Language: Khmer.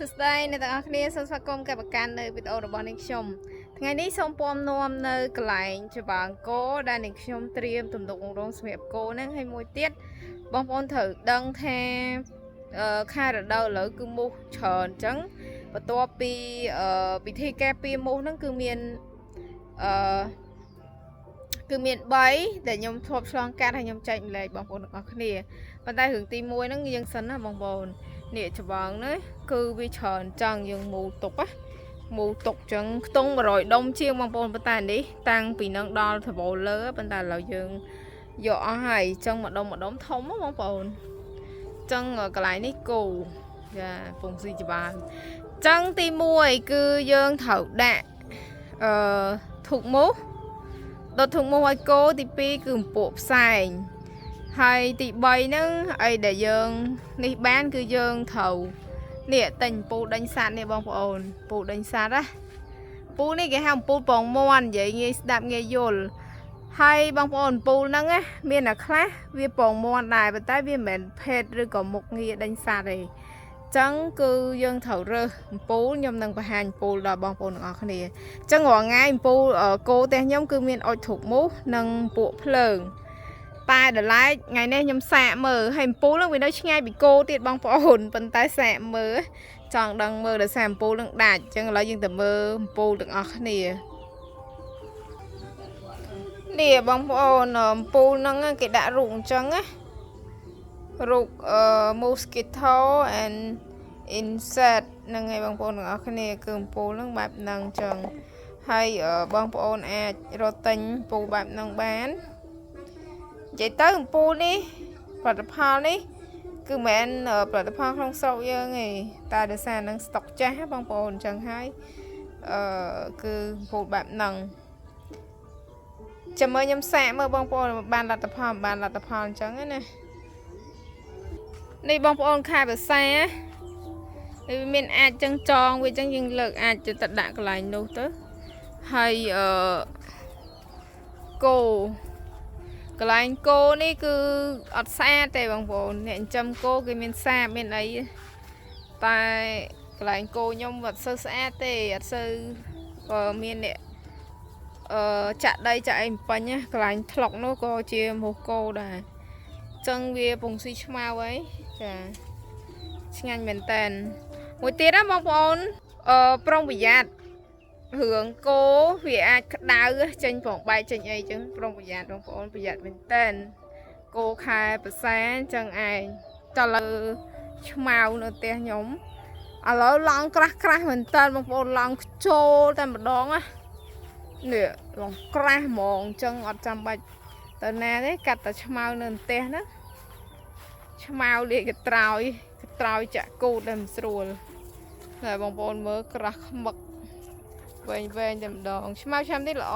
សួស្តីអ្នកទាំងអស់គ្នាសូមស្វាគមន៍ការបកាន់នៅវីដេអូរបស់នាងខ្ញុំថ្ងៃនេះសូមពំនាំនៅកន្លែងច្បារអង្គរដែលនាងខ្ញុំត្រៀមទំនុករងសម្រាប់គោហ្នឹងហើយមួយទៀតបងប្អូនត្រូវដឹងថាខែរដូវឥឡូវគឺមូសច្រើនអញ្ចឹងបន្ទាប់ពីពិធីការពារមូសហ្នឹងគឺមាន3ដែលខ្ញុំធ្លាប់ឆ្លងកាត់ហើយខ្ញុំចែកម្លែកបងប្អូនទាំងអស់គ្នាប៉ុន្តែរឿងទី1ហ្នឹងយើងសិនណាបងប្អូននេះច្បាងនេះគឺវាច្រើនចឹងយើងមូលទុកចឹងខ្ទង់100ដុំជាងបងប្អូនប៉ុន្តែនេះតាំងពីនឹងដល់ថ្វោលើប៉ុន្តែឥឡូវយើងយកអស់ហើយចឹងម្ដុំធំបងប្អូនចឹងកន្លែងនេះគោចាពងស៊ីច្បាងចឹងទី1គឺយើងត្រូវដាក់ធុកមូសដុតធុកមូសឲ្យគោទី2គឺអំពក់ផ្សែងហើយទី3ហ្នឹងអីដែលយើងនេះបានគឺយើងត្រូវនេះតែញពូដេញសัตว์នេះបងប្អូនពូដេញសัตว์ណាពូនេះគេហៅពូពងមាន់និយាយងាយស្ដាប់ងាយយល់ហើយបងប្អូនពូហ្នឹងណាមានតែខ្លះវាពងមាន់ដែរប៉ុន្តែវាមិនមែនភេទឬក៏មុខងារដេញសัตว์ទេចឹងគឺយើងត្រូវរើសអំពូលខ្ញុំនឹងបង្ហាញអំពូលដល់បងប្អូនទាំងអស់គ្នាចឹងរាល់ថ្ងៃអំពូលគោផ្ទះខ្ញុំគឺមានអុចធុកមូសនិងពួកភ្លើងតែដល់ឡែកថ្ងៃនេះខ្ញុំសាកមើលហើយអំពូលនឹងវានៅឆ្ងាយពីគោទៀតបងប្អូនប៉ុន្តែសាកមើលចង់ដឹងមើលដល់សារអំពូលនឹងដាច់អញ្ចឹងឥឡូវយើងទៅមើលអំពូលទាំងអស់គ្នានេះបងប្អូនអំពូលហ្នឹងគេដាក់រូបអញ្ចឹងណារូបmosquito and insect ហ្នឹងហើយបងប្អូនទាំងអស់គ្នាគឺអំពូលហ្នឹងបែបហ្នឹងអញ្ចឹងហើយបងប្អូនអាចរកទិញអំពូលបែបហ្នឹងបាននិយាយទៅអំពូលនេះផលិតផលនេះគឺមិនមែនផលិតផលក្នុងស្រុកយើងទេតែដោយសារនឹងស្តុកចាស់បងប្អូនអញ្ចឹងហើយគឺអំពូលបែបហ្នឹងចាំមើលខ្ញុំសាកមើលបងប្អូនបានលទ្ធផលអញ្ចឹងណានេះបងប្អូនខែភាសាវាមានអាចចឹងចងវាចឹងយើងលើកអាចទៅដាក់កន្លែងនោះទៅហើយគោកន្លែងគោនេះគឺអត់ស្អាតទេបងប្អូនអ្នកចិញ្ចឹមគោគេមានសាបមានអីតែកន្លែងគោខ្ញុំអត់សូវស្អាតទេអត់សូវមានអ្នកចាក់ដីចាក់អីបំពេញកន្លែងថ្លុកនោះក៏ជាមូសគោដែរចឹងវាពងស៊ីឆ្មៅអីចាឆ្ងាញ់មែនតើមួយទៀតណាបងប្អូនប្រុងប្រយ័ត្នរឿងគោវាអាចក្តៅចេញផងបែកចេញអីចឹងប្រុងប្រយ័ត្នបងប្អូនប្រយ័ត្នមែនតើគោខែប្រសាចឹងឯងតើលើឆ្មៅនៅផ្ទះខ្ញុំឥឡូវឡងក្រាស់មែនតើបងប្អូនឡងចូលតែម្ដងណានេះឡងក្រាស់ហ្មងចឹងអត់ចាំបាច់ទៅណាទេកាត់តែឆ្មៅនៅផ្ទះណាឆ្មៅលាកត្រោយចាក់គូតតែមិនស្រួលតែបងប្អូនមើលក្រាស់ខ្មឹកវែងតែម្ដងឆ្មៅឆ្នាំនេះល្អ